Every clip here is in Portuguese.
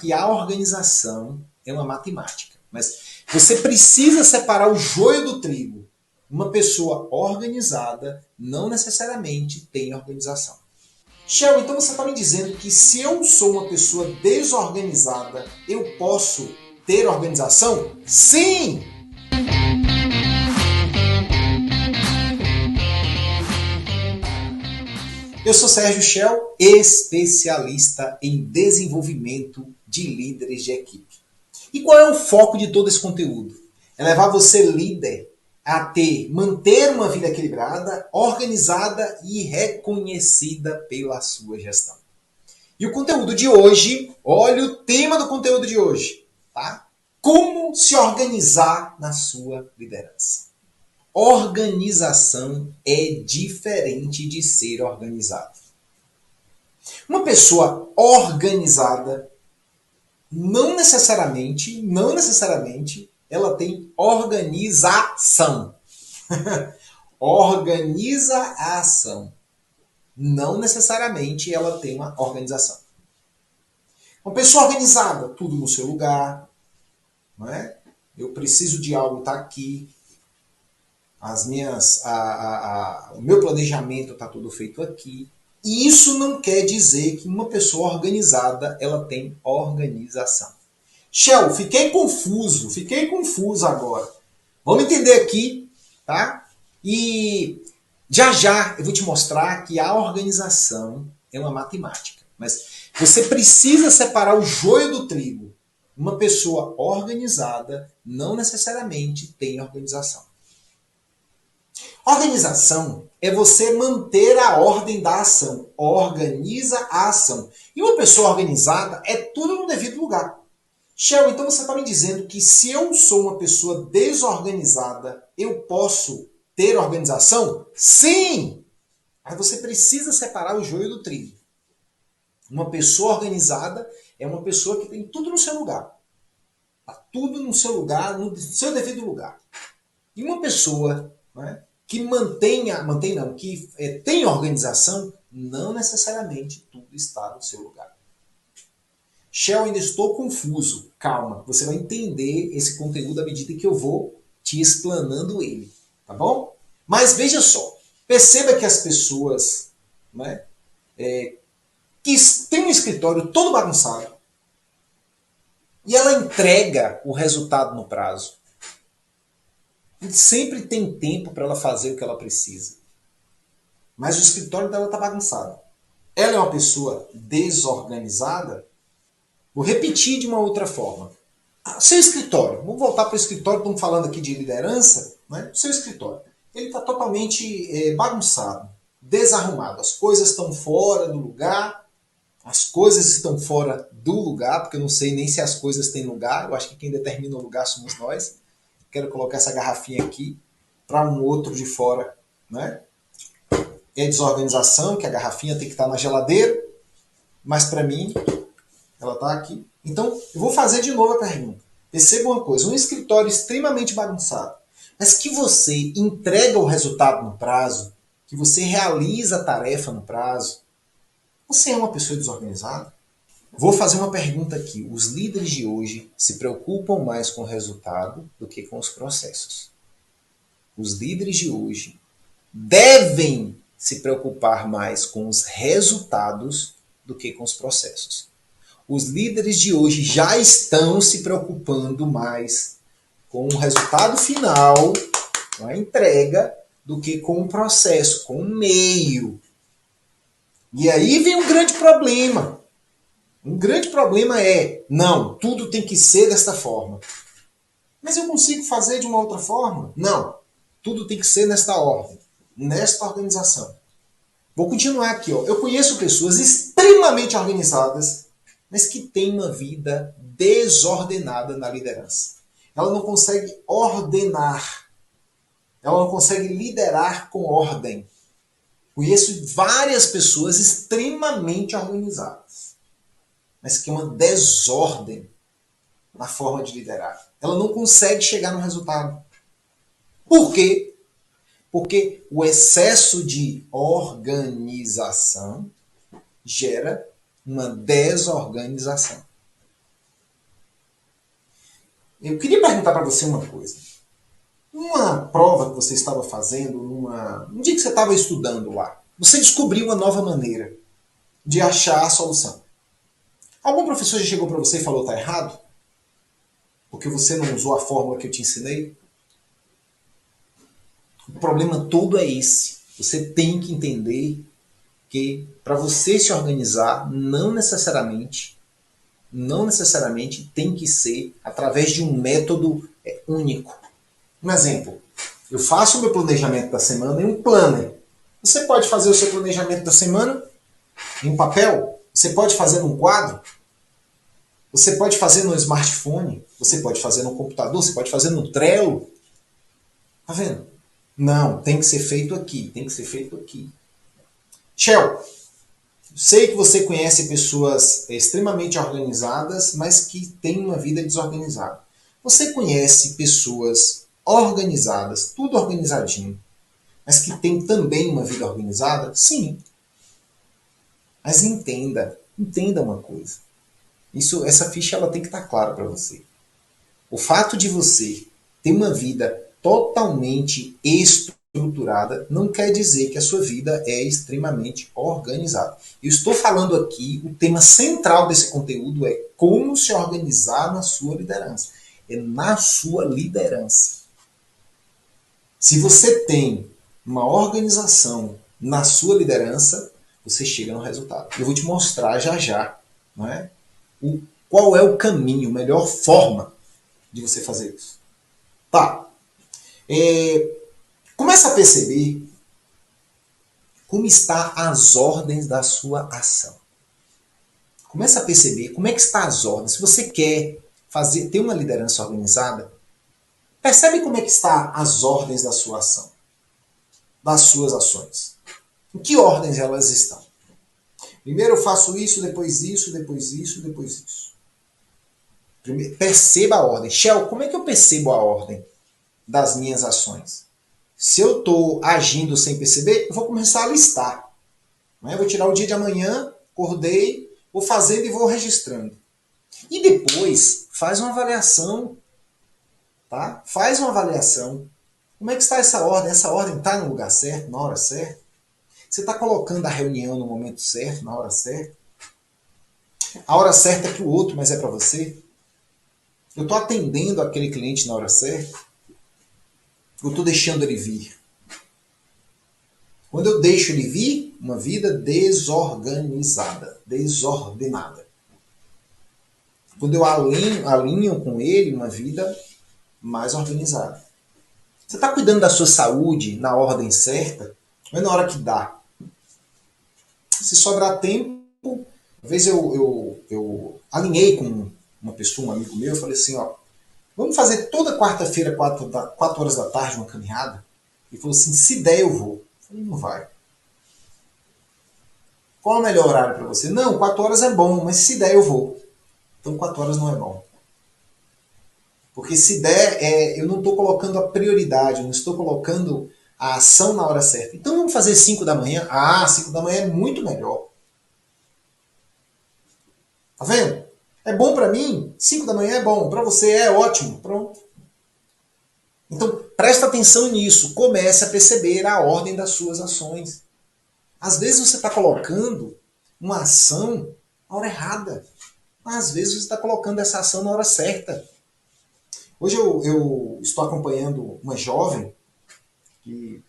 Que a organização é uma matemática, mas você precisa separar o joio do trigo. Uma pessoa organizada não necessariamente tem organização. Shell, então você está me dizendo que se eu sou uma pessoa desorganizada, eu posso ter organização? Sim! Eu sou Sérgio Shell, especialista em desenvolvimento de líderes de equipe. E qual é o foco de todo esse conteúdo? É levar você, líder, a manter uma vida equilibrada, organizada e reconhecida pela sua gestão. E o conteúdo de hoje, olha o tema do conteúdo de hoje, tá? Como se organizar na sua liderança. Organização é diferente de ser organizado. Uma pessoa organizada não necessariamente ela tem organização. Organiza a ação. Não necessariamente ela tem uma organização. Uma pessoa organizada, tudo no seu lugar, não é? Eu preciso de algo, tá aqui. O meu planejamento está tudo feito aqui. E isso não quer dizer que uma pessoa organizada ela tem organização. Shell, fiquei confuso agora. Vamos entender aqui, tá? E já eu vou te mostrar que a organização é uma matemática. Mas você precisa separar o joio do trigo. Uma pessoa organizada não necessariamente tem organização. Organização é você manter a ordem da ação. Organiza a ação. E uma pessoa organizada é tudo no devido lugar. Shell, então você está me dizendo que se eu sou uma pessoa desorganizada, eu posso ter organização? Sim! Mas você precisa separar o joio do trigo. Uma pessoa organizada é uma pessoa que tem tudo no seu lugar. Está tudo no seu lugar, no seu devido lugar. E uma pessoa, né, que tem organização, não necessariamente tudo está no seu lugar. Shell, ainda estou confuso. Calma, você vai entender esse conteúdo à medida que eu vou te explanando ele, tá bom? Mas veja só, perceba que as pessoas, né, que têm um escritório todo bagunçado e ela entrega o resultado no prazo. E sempre tem tempo para ela fazer o que ela precisa. Mas o escritório dela está bagunçado. Ela é uma pessoa desorganizada? Vou repetir de uma outra forma. Seu escritório, vamos voltar para o escritório, estamos falando aqui de liderança, né? Seu escritório, ele está totalmente bagunçado, desarrumado. As coisas estão fora do lugar, porque eu não sei nem se as coisas têm lugar, eu acho que quem determina o lugar somos nós. Quero colocar essa garrafinha aqui para um outro de fora, né? É desorganização, que a garrafinha tem que estar na geladeira, mas para mim ela está aqui. Então eu vou fazer de novo a pergunta. Perceba uma coisa, um escritório extremamente bagunçado, mas que você entrega o resultado no prazo, que você realiza a tarefa no prazo, você é uma pessoa desorganizada? Vou fazer uma pergunta aqui. Os líderes de hoje se preocupam mais com o resultado do que com os processos. Os líderes de hoje devem se preocupar mais com os resultados do que com os processos. Os líderes de hoje já estão se preocupando mais com o resultado final, com a entrega, do que com o processo, com o meio. E aí vem um grande problema. Um grande problema é, não, tudo tem que ser desta forma. Mas eu consigo fazer de uma outra forma? Não, tudo tem que ser nesta ordem, nesta organização. Vou continuar aqui. Ó. Eu conheço pessoas extremamente organizadas, mas que têm uma vida desordenada na liderança. Ela não consegue ordenar. Ela não consegue liderar com ordem. Conheço várias pessoas extremamente organizadas, mas que é uma desordem na forma de liderar. Ela não consegue chegar no resultado. Por quê? Porque o excesso de organização gera uma desorganização. Eu queria perguntar para você uma coisa. Uma prova que você estava fazendo, um dia que você estava estudando lá, você descobriu uma nova maneira de achar a solução. Algum professor já chegou para você e falou: tá errado? Porque você não usou a fórmula que eu te ensinei? O problema todo é esse. Você tem que entender que para você se organizar, não necessariamente tem que ser através de um método único. Um exemplo, eu faço o meu planejamento da semana em um planner. Você pode fazer o seu planejamento da semana em um papel, você pode fazer num quadro, você pode fazer no smartphone, você pode fazer no computador, você pode fazer no Trello. Tá vendo? Não, tem que ser feito aqui, tem que ser feito aqui. Shell, sei que você conhece pessoas extremamente organizadas, mas que têm uma vida desorganizada. Você conhece pessoas organizadas, tudo organizadinho, mas que têm também uma vida organizada? Sim. Mas entenda uma coisa. Essa ficha ela tem que estar clara para você. O fato de você ter uma vida totalmente estruturada não quer dizer que a sua vida é extremamente organizada. Eu estou falando aqui, o tema central desse conteúdo é como se organizar na sua liderança. É na sua liderança. Se você tem uma organização na sua liderança, você chega no resultado. Eu vou te mostrar já já, não é? Qual é o caminho, a melhor forma de você fazer isso. Tá. Começa a perceber como está as ordens da sua ação. Começa a perceber como é que está as ordens. Se você quer ter uma liderança organizada, percebe como é que está as ordens da sua ação, das suas ações. Em que ordens elas estão? Primeiro eu faço isso, depois isso, depois isso, depois isso. Primeiro, perceba a ordem. Shell, como é que eu percebo a ordem das minhas ações? Se eu estou agindo sem perceber, eu vou começar a listar. Eu vou tirar o dia de amanhã, acordei, vou fazendo e vou registrando. E depois, faz uma avaliação. Tá? Faz uma avaliação. Como é que está essa ordem? Essa ordem está no lugar certo, na hora certa? Você está colocando a reunião no momento certo, na hora certa? A hora certa é para o outro, mas é para você? Eu estou atendendo aquele cliente na hora certa? Eu estou deixando ele vir? Quando eu deixo ele vir, uma vida desorganizada, desordenada. Quando eu alinho com ele, uma vida mais organizada. Você está cuidando da sua saúde na ordem certa? Não é na hora que dá. Se sobrar tempo, uma vez eu alinhei com uma pessoa, um amigo meu, eu falei assim, ó, vamos fazer toda quarta-feira, 4 horas da tarde, uma caminhada? Ele falou assim, se der eu vou. Eu falei, não vai. Qual é o melhor horário para você? Não, 4 horas é bom, mas se der eu vou. Então 4 horas não é bom. Porque se der, eu não estou colocando a prioridade, eu não estou colocando a ação na hora certa. Então vamos fazer 5 da manhã? Ah, 5 da manhã é muito melhor. Tá vendo? É bom para mim? 5 da manhã é bom. Para você é ótimo. Pronto. Então presta atenção nisso. Comece a perceber a ordem das suas ações. Às vezes você está colocando uma ação na hora errada. Às vezes você está colocando essa ação na hora certa. Hoje eu estou acompanhando uma jovem que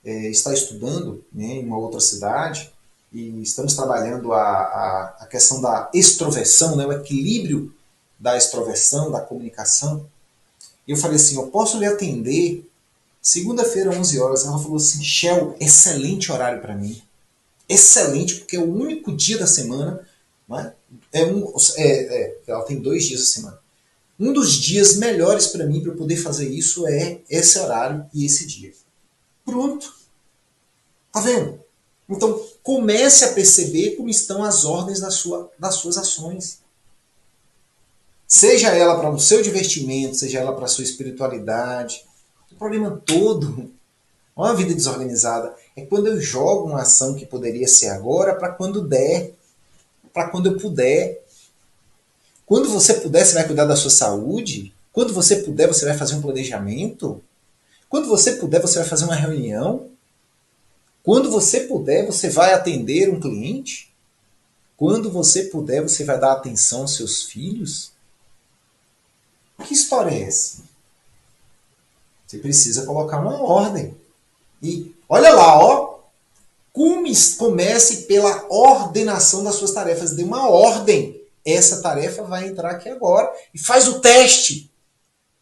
está estudando, né, em uma outra cidade e estamos trabalhando a questão da extroversão, né, o equilíbrio da extroversão, da comunicação. E eu falei assim, eu posso lhe atender segunda-feira, 11 horas. Ela falou assim, Shell, excelente horário para mim. Excelente, porque é o único dia da semana. Né? Ela tem 2 dias da semana. Um dos dias melhores para mim, para eu poder fazer isso, é esse horário e esse dia. Pronto. Tá vendo? Então, comece a perceber como estão as ordens das suas ações. Seja ela para o seu divertimento, seja ela para a sua espiritualidade. O problema todo, uma vida desorganizada, é quando eu jogo uma ação que poderia ser agora para quando der, para quando eu puder. Quando você puder, você vai cuidar da sua saúde. Quando você puder, você vai fazer um planejamento. Quando você puder, você vai fazer uma reunião. Quando você puder, você vai atender um cliente. Quando você puder, você vai dar atenção aos seus filhos. Que história é essa? Você precisa colocar uma ordem. E olha lá, ó. Comece pela ordenação das suas tarefas. Dê uma ordem. Essa tarefa vai entrar aqui agora. E faz o teste.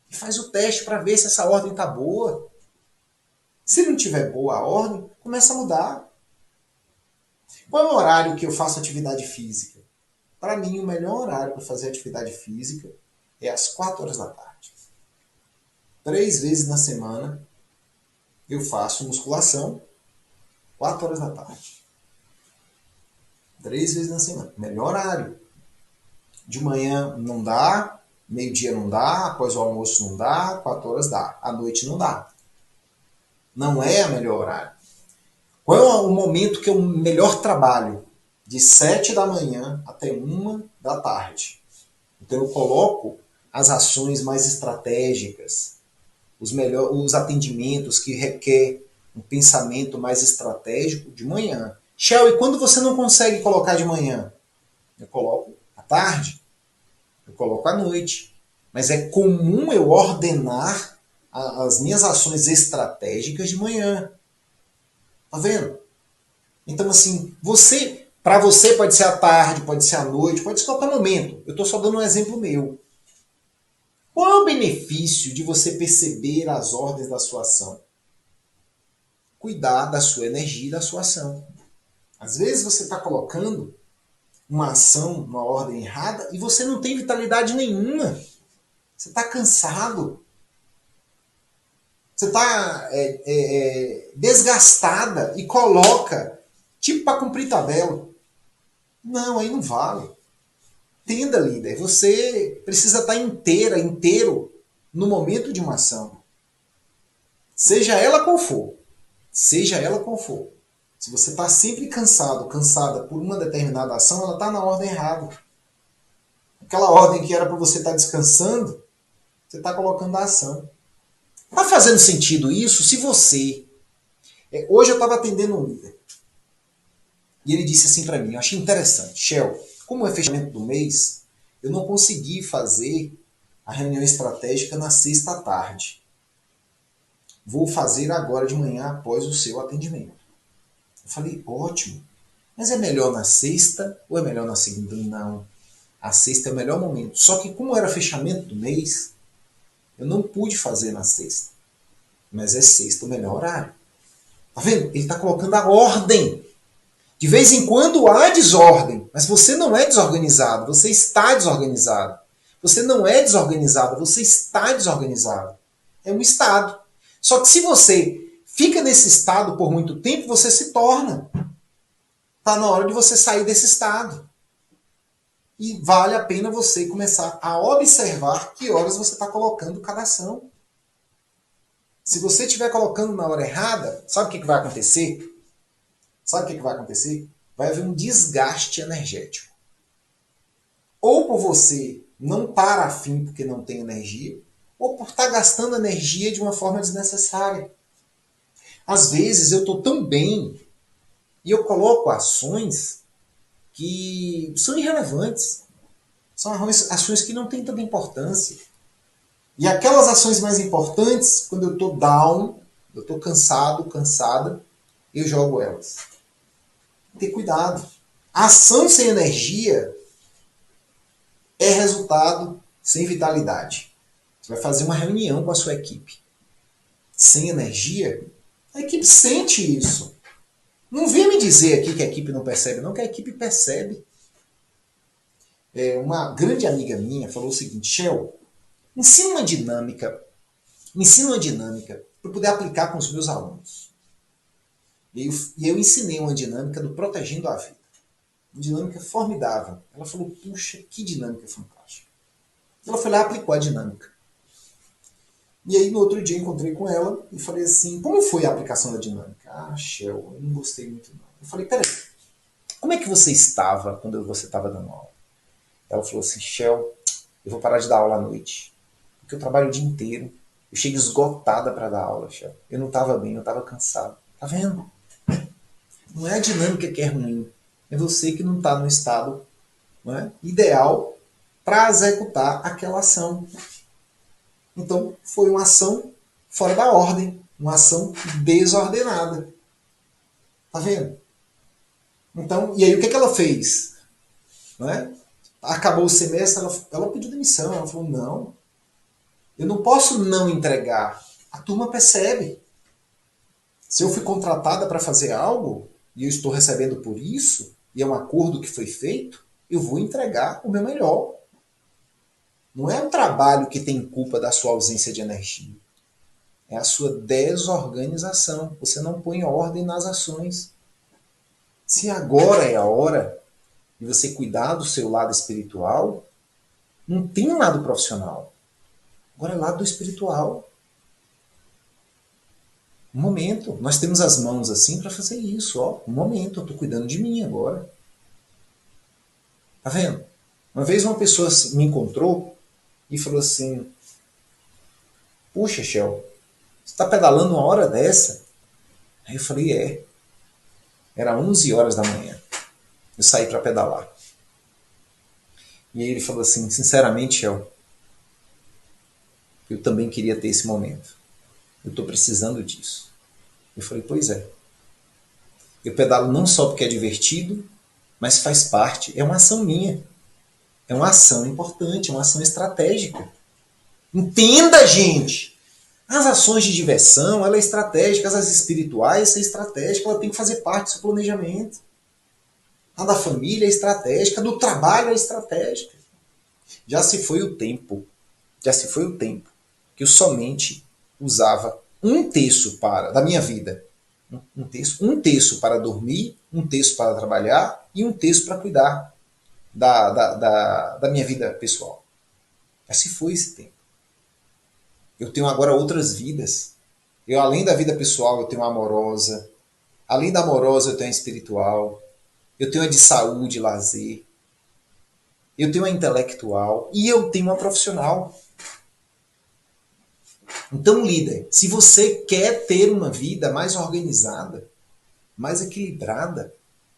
E faz o teste para ver se essa ordem está boa. Se não tiver boa a ordem, começa a mudar. Qual é o horário que eu faço atividade física? Para mim, o melhor horário para fazer atividade física é às 4 horas da tarde. 3 vezes na semana eu faço musculação, 4 horas da tarde. 3 vezes na semana. Melhor horário. De manhã não dá, meio-dia não dá, após o almoço não dá, 4 horas dá. À noite não dá. Não é o melhor horário. Qual é o momento que eu melhor trabalho? De 7 da manhã até 1 da tarde. Então eu coloco as ações mais estratégicas, os atendimentos que requer um pensamento mais estratégico de manhã. Shell, e quando você não consegue colocar de manhã? Eu coloco à tarde, eu coloco à noite. Mas é comum eu ordenar as minhas ações estratégicas de manhã. Tá vendo? Então, assim, para você pode ser à tarde, pode ser à noite, pode ser a qualquer momento. Eu estou só dando um exemplo meu. Qual é o benefício de você perceber as ordens da sua ação? Cuidar da sua energia e da sua ação. Às vezes você está colocando uma ação, uma ordem errada, e você não tem vitalidade nenhuma. Você está cansado. Você está desgastada e coloca, tipo para cumprir tabela. Não, aí não vale. Entenda, líder, você precisa estar inteiro no momento de uma ação. Seja ela qual for. Seja ela qual for. Se você está sempre cansada por uma determinada ação, ela está na ordem errada. Aquela ordem que era para você estar descansando, você está colocando a ação. Está fazendo sentido isso? Se você... Hoje eu estava atendendo um líder. E ele disse assim para mim, eu achei interessante. Shell, como é fechamento do mês, eu não consegui fazer a reunião estratégica na sexta à tarde. Vou fazer agora de manhã após o seu atendimento. Eu falei, ótimo. Mas é melhor na sexta ou é melhor na segunda? Não. A sexta é o melhor momento. Só que como era fechamento do mês, eu não pude fazer na sexta. Mas é sexta o melhor horário. Tá vendo? Ele está colocando a ordem. De vez em quando há desordem, mas você não é desorganizado, você está desorganizado. Você não é desorganizado, você está desorganizado. É um estado. Só que se você fica nesse estado por muito tempo, você se torna. Está na hora de você sair desse estado. E vale a pena você começar a observar que horas você está colocando cada ação. Se você estiver colocando na hora errada, sabe o que vai acontecer? Sabe o que vai acontecer? Vai haver um desgaste energético. Ou por você não estar afim porque não tem energia, ou por estar gastando energia de uma forma desnecessária. Às vezes eu estou tão bem e eu coloco ações que são irrelevantes. São ações que não têm tanta importância. E aquelas ações mais importantes, quando eu estou down, eu estou cansado, cansada, eu jogo elas. Ter cuidado. A ação sem energia é resultado sem vitalidade. Você vai fazer uma reunião com a sua equipe. Sem energia, a equipe sente isso. Não venha me dizer aqui que a equipe não percebe, não, que a equipe percebe. Uma grande amiga minha falou o seguinte, Shell, me ensina uma dinâmica para eu poder aplicar com os meus alunos. E eu ensinei uma dinâmica do Protegendo a Vida. Uma dinâmica formidável. Ela falou, puxa, que dinâmica fantástica. Ela foi lá e aplicou a dinâmica. E aí no outro dia eu encontrei com ela e falei assim, como foi a aplicação da dinâmica? Ah, Shell, eu não gostei muito não. Eu falei, peraí, como é que você estava quando você estava dando aula? Ela falou assim, Shell, eu vou parar de dar aula à noite. Porque eu trabalho o dia inteiro. Eu chego esgotada para dar aula, chefe. Eu não estava bem, eu estava cansado. Tá vendo? Não é a dinâmica que é ruim. É você que não está no estado, não é, ideal para executar aquela ação. Então, foi uma ação fora da ordem. Uma ação desordenada. Tá vendo? Então, e aí o que, que ela fez? Não é? Acabou o semestre, ela pediu demissão. Ela falou, não, eu não posso não entregar. A turma percebe. Se eu fui contratada para fazer algo, e eu estou recebendo por isso, e é um acordo que foi feito, eu vou entregar o meu melhor. Não é o trabalho que tem culpa da sua ausência de energia. É a sua desorganização. Você não põe ordem nas ações. Se agora é a hora de você cuidar do seu lado espiritual, não tem um lado profissional. Agora é lado espiritual. Um momento. Nós temos as mãos assim para fazer isso. Ó. Um momento. Eu estou cuidando de mim agora. Tá vendo? Uma vez uma pessoa me encontrou e falou assim, puxa, Shell, você está pedalando uma hora dessa? Aí eu falei, é. Era 11 horas da manhã. Eu saí para pedalar. E aí ele falou assim, sinceramente, Shell, eu também queria ter esse momento. Eu estou precisando disso. Eu falei, pois é. Eu pedalo não só porque é divertido, mas faz parte. É uma ação minha. É uma ação importante, é uma ação estratégica. Entenda, gente! As ações de diversão, ela é estratégica, as espirituais, é estratégica, ela tem que fazer parte do seu planejamento. A da família é estratégica, a do trabalho é estratégica. Já se foi o tempo que eu somente usava um terço da minha vida. Um terço para dormir, um terço para trabalhar e um terço para cuidar da minha vida pessoal. Já se foi esse tempo. Eu tenho agora outras vidas. Eu, além da vida pessoal, eu tenho a amorosa. Além da amorosa, eu tenho a espiritual. Eu tenho a de saúde, lazer. Eu tenho a intelectual. E eu tenho a profissional. Então, líder, se você quer ter uma vida mais organizada, mais equilibrada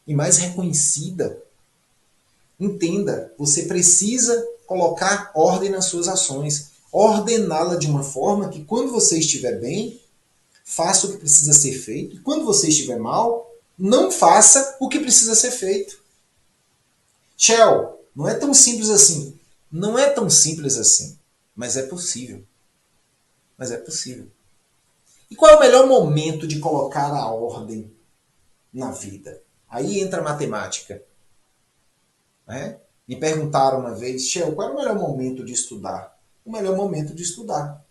e mais reconhecida, entenda, você precisa colocar ordem nas suas ações. Ordená-la de uma forma que quando você estiver bem, faça o que precisa ser feito. E quando você estiver mal, não faça o que precisa ser feito. Shell, não é tão simples assim. Não é tão simples assim. Mas é possível. Mas é possível. E qual é o melhor momento de colocar a ordem na vida? Aí entra a matemática. Né? Me perguntaram uma vez, Shell, qual é o melhor momento de estudar? O melhor momento de estudar.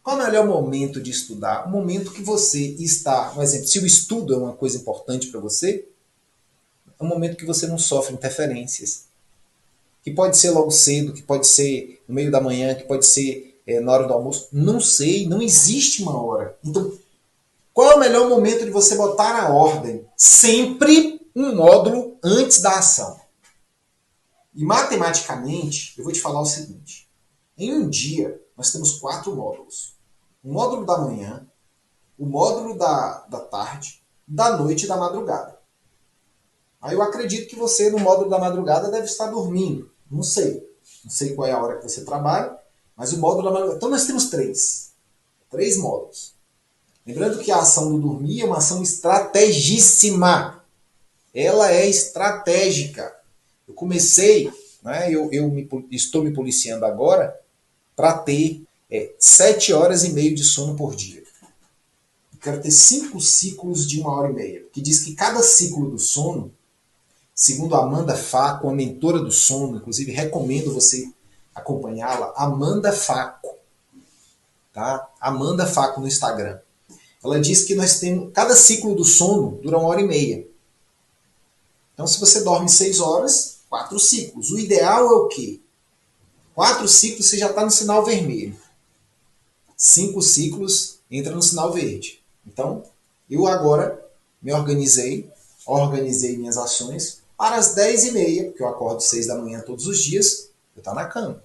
Qual é o melhor momento de estudar? O momento que você está, por exemplo, se o estudo é uma coisa importante para você, é um momento que você não sofre interferências. Que pode ser logo cedo, que pode ser no meio da manhã, que pode ser na hora do almoço. Não sei, não existe uma hora. Então, qual é o melhor momento de você botar na ordem? Sempre um módulo antes da ação. E matematicamente, eu vou te falar o seguinte. Em um dia, nós temos 4 módulos. O módulo da manhã, o módulo da tarde, da noite e da madrugada. Aí eu acredito que você, no módulo da madrugada, deve estar dormindo. Não sei. Não sei qual é a hora que você trabalha, mas o módulo da madrugada... Então nós temos 3. 3 módulos. Lembrando que a ação do dormir é uma ação estrategíssima. Ela é estratégica. Eu comecei, né, estou me policiando agora para ter 7 horas e meia de sono por dia. Eu quero ter 5 ciclos de 1h30. Que diz que cada ciclo do sono, segundo a Amanda Faco, a mentora do sono, inclusive recomendo você acompanhá-la, Amanda Faco. Tá? Amanda Faco no Instagram. Ela diz que nós temos, cada ciclo do sono dura 1h30. Então se você dorme 6 horas, 4 ciclos. O ideal é o quê? 4 ciclos você já está no sinal vermelho. 5 ciclos entra no sinal verde. Então, eu agora me organizei minhas ações para as 10h30, porque eu acordo 6 da manhã todos os dias, Eu estar na cama.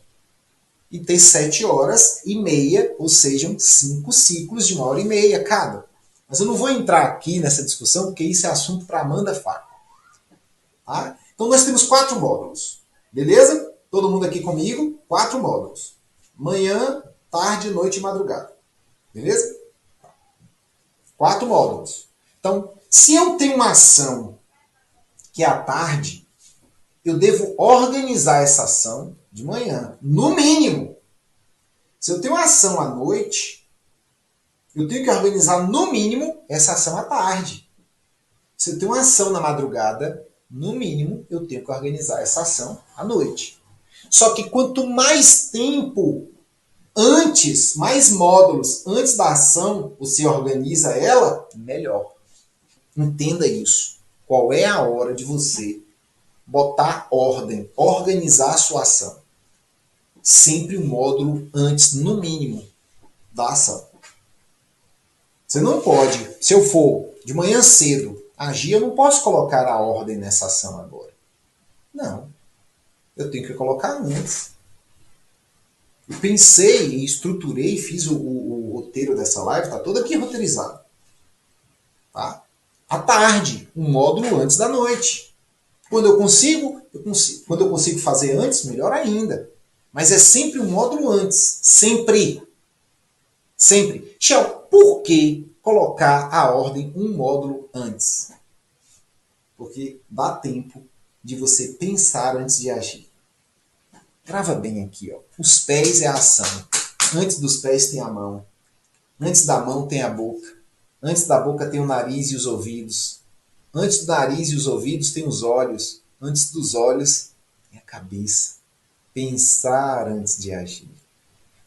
E ter 7 horas e meia, ou sejam, 5 ciclos de 1 hora e meia cada. Mas eu não vou entrar aqui nessa discussão, porque isso é assunto para Amanda Fá. Tá? Então nós temos 4 módulos. Beleza? Todo mundo aqui comigo? 4 módulos. Manhã, tarde, noite e madrugada. Beleza? 4 módulos. Então, se eu tenho uma ação que é à tarde, eu devo organizar essa ação de manhã, no mínimo. Se eu tenho uma ação à noite, eu tenho que organizar no mínimo essa ação à tarde. Se eu tenho uma ação na madrugada, no mínimo eu tenho que organizar essa ação à noite. Só que quanto mais tempo antes, mais módulos antes da ação você organiza ela, melhor. Entenda isso. Qual é a hora de você botar ordem, organizar a sua ação? Sempre um módulo antes, no mínimo, da ação. Você não pode, se eu for de manhã cedo agir, eu não posso colocar a ordem nessa ação agora. Não. Eu tenho que colocar antes. Eu pensei e estruturei, fiz o roteiro dessa live, está todo aqui roteirizado. Tá? À tarde, um módulo antes da noite. Quando eu consigo. Quando eu consigo fazer antes, melhor ainda. Mas é sempre um módulo antes. Sempre. Sempre. Shell, por que colocar a ordem um módulo antes? Porque dá tempo de você pensar antes de agir. Grava bem aqui, ó. Os pés é a ação. Antes dos pés tem a mão. Antes da mão tem a boca. Antes da boca tem o nariz e os ouvidos. Antes do nariz e os ouvidos tem os olhos. Antes dos olhos tem a cabeça. Pensar antes de agir.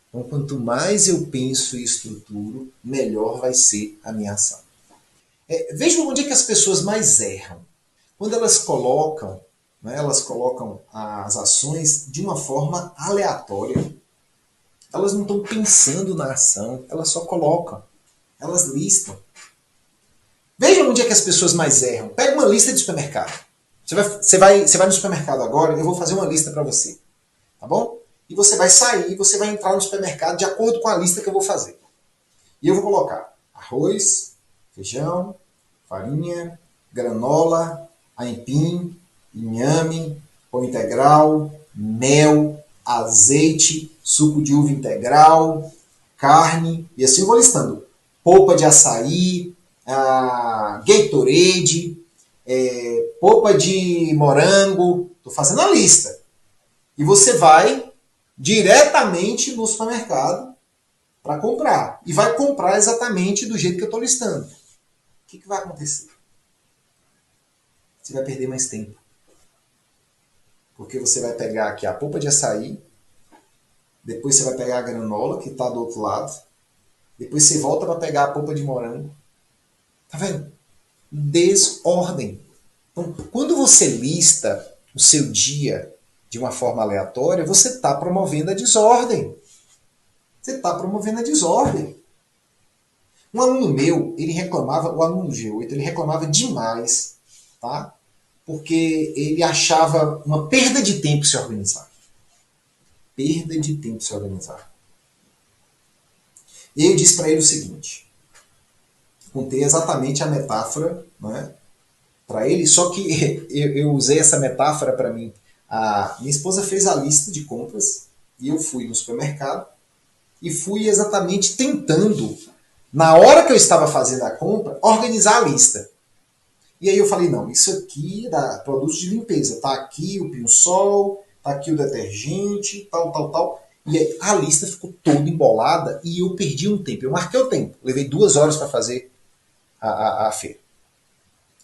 Então, quanto mais eu penso e estruturo, melhor vai ser a minha ação. Vejam onde é que as pessoas mais erram. Quando elas colocam as ações de uma forma aleatória. Elas não estão pensando na ação, elas só colocam. Elas listam. Vejam onde é que as pessoas mais erram. Pega uma lista de supermercado. Você vai no supermercado agora, eu vou fazer uma lista para você. Tá bom? E você vai sair, você vai entrar no supermercado de acordo com a lista que eu vou fazer. E eu vou colocar arroz, feijão, farinha, granola, aipim, inhame, pão integral, mel, azeite, suco de uva integral, carne, e assim eu vou listando. Polpa de açaí, Gatorade, polpa de morango, estou fazendo a lista. E você vai diretamente no supermercado para comprar. E vai comprar exatamente do jeito que eu estou listando. O que vai acontecer? Você vai perder mais tempo. Porque você vai pegar aqui a polpa de açaí, depois você vai pegar a granola, que está do outro lado, depois você volta para pegar a polpa de morango. Tá vendo? Desordem. Então, quando você lista o seu dia de uma forma aleatória, você está promovendo a desordem. Você está promovendo a desordem. Um aluno meu, ele reclamava, o aluno G8, ele reclamava demais, tá? Porque ele achava uma perda de tempo se organizar. Perda de tempo se organizar. E eu disse para ele o seguinte, contei exatamente a metáfora, né, para ele, só que eu usei essa metáfora para mim. A minha esposa fez a lista de compras e eu fui no supermercado e fui exatamente tentando, na hora que eu estava fazendo a compra, organizar a lista. E aí eu falei, não, isso aqui dá produtos de limpeza. Tá aqui o Pinsol, tá aqui o detergente, tal. E aí a lista ficou toda embolada e eu perdi um tempo. Eu marquei o tempo. Levei 2 horas para fazer a feira.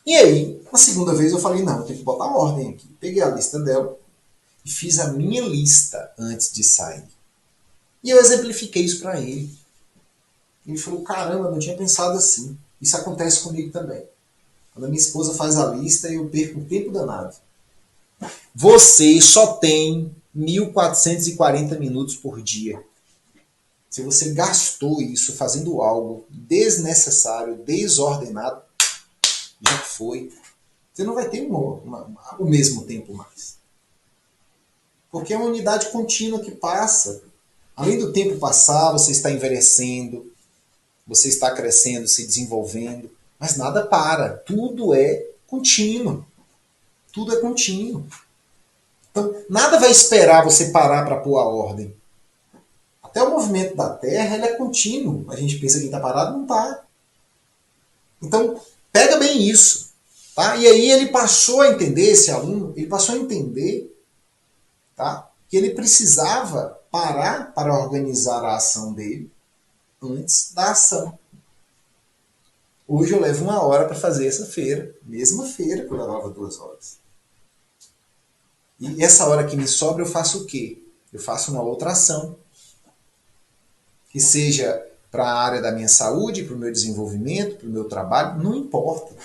E aí, na segunda vez eu falei, não, eu tenho que botar ordem aqui. Peguei a lista dela e fiz a minha lista antes de sair. E eu exemplifiquei isso para ele. Ele falou, caramba, não tinha pensado assim. Isso acontece comigo também. Quando a minha esposa faz a lista, eu perco um tempo danado. Você só tem 1.440 minutos por dia. Se você gastou isso fazendo algo desnecessário, desordenado, já foi. Você não vai ter o mesmo tempo mais. Porque é uma unidade contínua que passa. Além do tempo passar, você está envelhecendo, você está crescendo, se desenvolvendo, mas nada para. Tudo é contínuo. Tudo é contínuo. Então, nada vai esperar você parar para pôr a ordem. Até o movimento da Terra ele é contínuo. A gente pensa que está parado, não está. Então, pega bem isso. Tá? E aí ele passou a entender, esse aluno, ele passou a entender, tá, que ele precisava parar para organizar a ação dele antes da ação. Hoje eu levo 1 hora para fazer essa feira. Mesma feira que eu levava 2 horas. E essa hora que me sobra eu faço o quê? Eu faço uma outra ação. Que seja para a área da minha saúde, para o meu desenvolvimento, para o meu trabalho, não importa.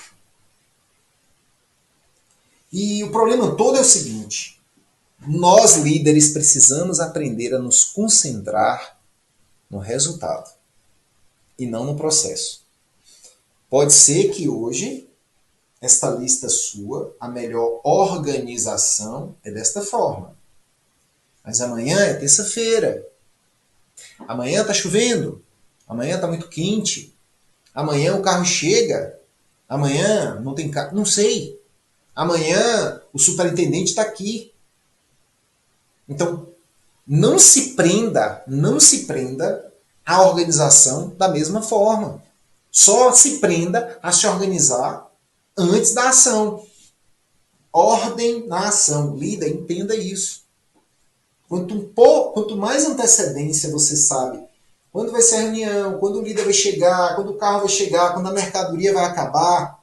E o problema todo é o seguinte: nós líderes precisamos aprender a nos concentrar no resultado e não no processo. Pode ser que hoje esta lista sua, a melhor organização é desta forma. Mas amanhã é terça-feira. Amanhã está chovendo. Amanhã está muito quente. Amanhã o carro chega. Amanhã não tem carro. Não sei. Amanhã o superintendente está aqui. Então, não se prenda à organização da mesma forma. Só se prenda a se organizar antes da ação. Ordem na ação. Líder, entenda isso. Quanto mais antecedência você sabe quando vai ser a reunião, quando o líder vai chegar, quando o carro vai chegar, quando a mercadoria vai acabar,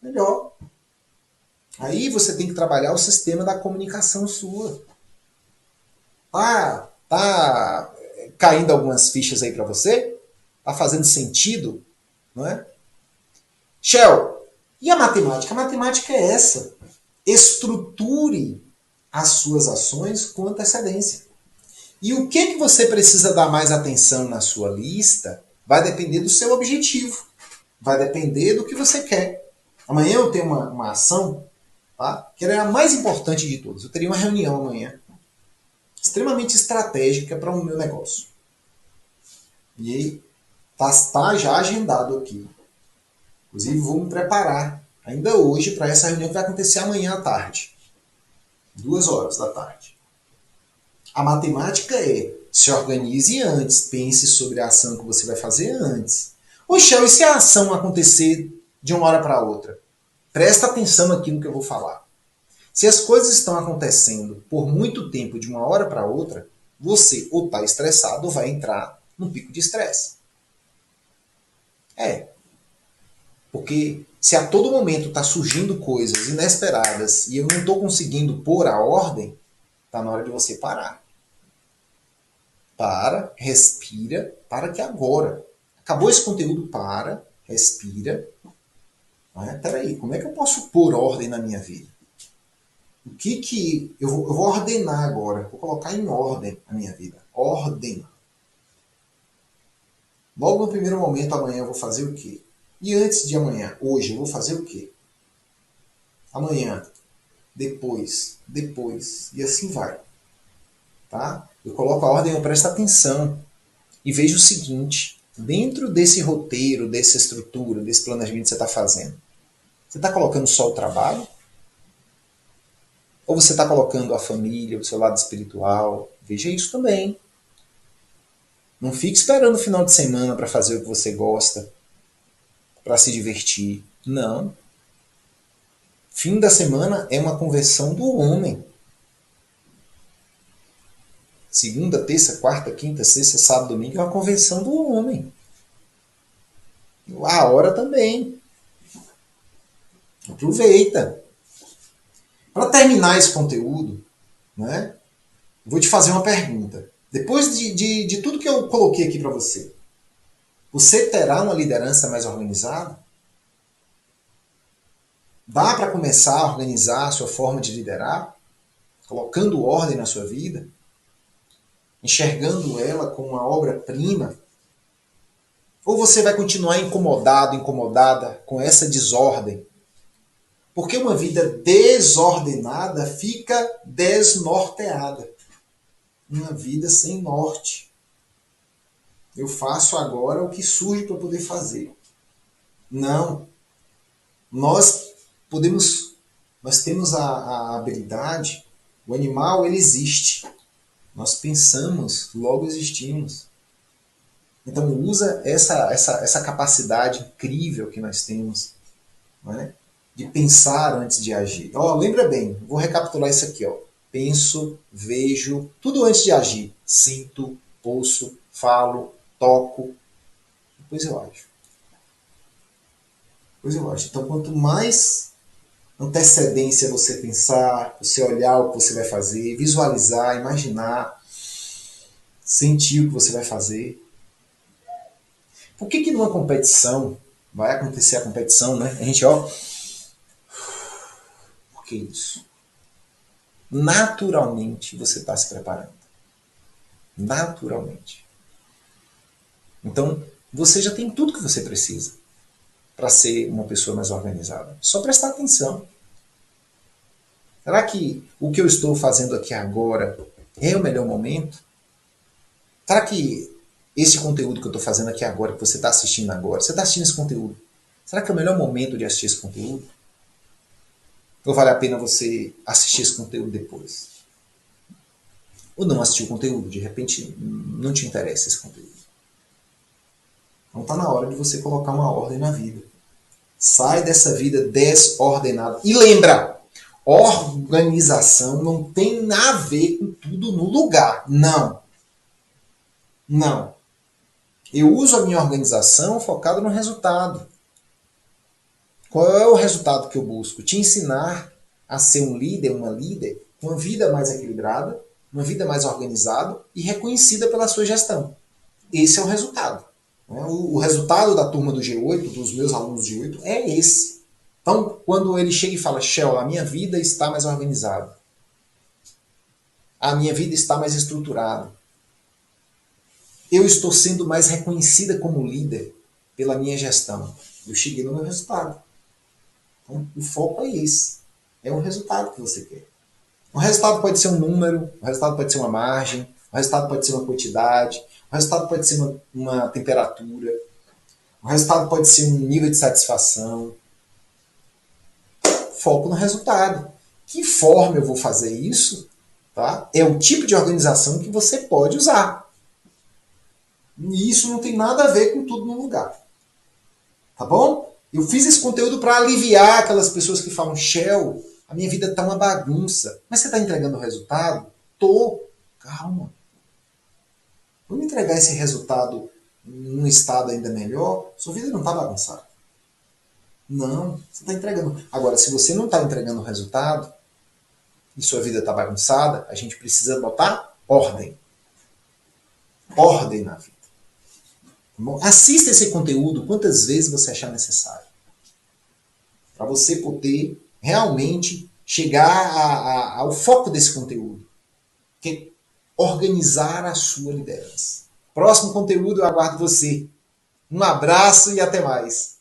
melhor. Aí você tem que trabalhar o sistema da comunicação sua. Tá caindo algumas fichas aí para você? Tá fazendo sentido? Não é? Shell, e a matemática? A matemática é essa. Estruture as suas ações com antecedência. E o que você precisa dar mais atenção na sua lista vai depender do seu objetivo. Vai depender do que você quer. Amanhã eu tenho uma ação, tá, que é a mais importante de todas. Eu teria uma reunião amanhã extremamente estratégica para o meu negócio. E aí está já agendado aqui. Inclusive vou me preparar ainda hoje para essa reunião que vai acontecer amanhã à tarde. 2 horas da tarde. A matemática é: se organize antes, pense sobre a ação que você vai fazer antes. Shell, e se a ação acontecer de 1 hora para outra? Presta atenção aqui no que eu vou falar. Se as coisas estão acontecendo por muito tempo de 1 hora para outra, você ou está estressado ou vai entrar num pico de estresse. Porque se a todo momento está surgindo coisas inesperadas e eu não estou conseguindo pôr a ordem, está na hora de você parar. Para, respira, para que agora. Acabou esse conteúdo, para, respira. Peraí, como é que eu posso pôr ordem na minha vida? O que eu vou ordenar agora? Vou colocar em ordem a minha vida. Ordem. Logo no primeiro momento, amanhã eu vou fazer o quê? E antes de amanhã, hoje, eu vou fazer o quê? Amanhã, depois, e assim vai. Tá? Eu coloco a ordem, eu presto atenção e vejo o seguinte: dentro desse roteiro, dessa estrutura, desse planejamento que você está fazendo, você está colocando só o trabalho? Ou você está colocando a família, o seu lado espiritual? Veja isso também. Não fique esperando o final de semana para fazer o que você gosta, para se divertir. Não. Fim da semana é uma conversão do homem. Segunda, terça, quarta, quinta, sexta, sábado, domingo é uma convenção do homem. A hora também. Aproveita. Para terminar esse conteúdo, né, vou te fazer uma pergunta. Depois de tudo que eu coloquei aqui para você, você terá uma liderança mais organizada? Dá para começar a organizar a sua forma de liderar? Colocando ordem na sua vida? Enxergando ela como uma obra-prima? Ou você vai continuar incomodado, incomodada com essa desordem? Porque uma vida desordenada fica desnorteada. Uma vida sem norte. Eu faço agora o que surge para poder fazer. Não. Nós podemos, nós temos a habilidade, o animal ele existe. Nós pensamos, logo existimos. Então usa essa capacidade incrível que nós temos, não é? De pensar antes de agir. Lembra bem, vou recapitular isso aqui. Penso, vejo, tudo antes de agir. Sinto, ouço, falo, toco, depois eu ajo. Depois eu ajo. Então quanto mais antecedência você pensar, você olhar o que você vai fazer, visualizar, imaginar, sentir o que você vai fazer. Por que numa competição vai acontecer a competição, né? A gente, por que isso? Naturalmente você está se preparando. Naturalmente. Então, você já tem tudo que você precisa para ser uma pessoa mais organizada. Só prestar atenção. Será que o que eu estou fazendo aqui agora é o melhor momento? Será que esse conteúdo que eu estou fazendo aqui agora, que você está assistindo agora, você está assistindo esse conteúdo, será que é o melhor momento de assistir esse conteúdo? Ou vale a pena você assistir esse conteúdo depois? Ou não assistir o conteúdo, de repente não te interessa esse conteúdo. Então está na hora de você colocar uma ordem na vida. Sai dessa vida desordenada. E lembra, organização não tem nada a ver com tudo no lugar. Não. Não. Eu uso a minha organização focada no resultado. Qual é o resultado que eu busco? Te ensinar a ser um líder, uma líder, com uma vida mais equilibrada, uma vida mais organizada e reconhecida pela sua gestão. Esse é o resultado. O resultado da turma do G8, dos meus alunos do G8, é esse. Então, quando ele chega e fala, Shell, a minha vida está mais organizada. A minha vida está mais estruturada. Eu estou sendo mais reconhecida como líder pela minha gestão. Eu cheguei no meu resultado. Então, o foco é esse. É o resultado que você quer. O resultado pode ser um número, o resultado pode ser uma margem, o resultado pode ser uma quantidade, o resultado pode ser uma temperatura, o resultado pode ser um nível de satisfação. Foco no resultado. Que forma eu vou fazer isso? Tá? É o tipo de organização que você pode usar. E isso não tem nada a ver com tudo no lugar. Tá bom? Eu fiz esse conteúdo para aliviar aquelas pessoas que falam, Shell, a minha vida está uma bagunça. Mas você está entregando o resultado? Tô. Calma. Vamos entregar esse resultado num estado ainda melhor? Sua vida não está bagunçada. Não, você está entregando. Agora, se você não está entregando o resultado e sua vida está bagunçada, a gente precisa botar ordem. Ordem na vida. Bom, assista esse conteúdo quantas vezes você achar necessário. Para você poder realmente chegar ao foco desse conteúdo. Que é organizar a sua liderança. Próximo conteúdo eu aguardo você. Um abraço e até mais.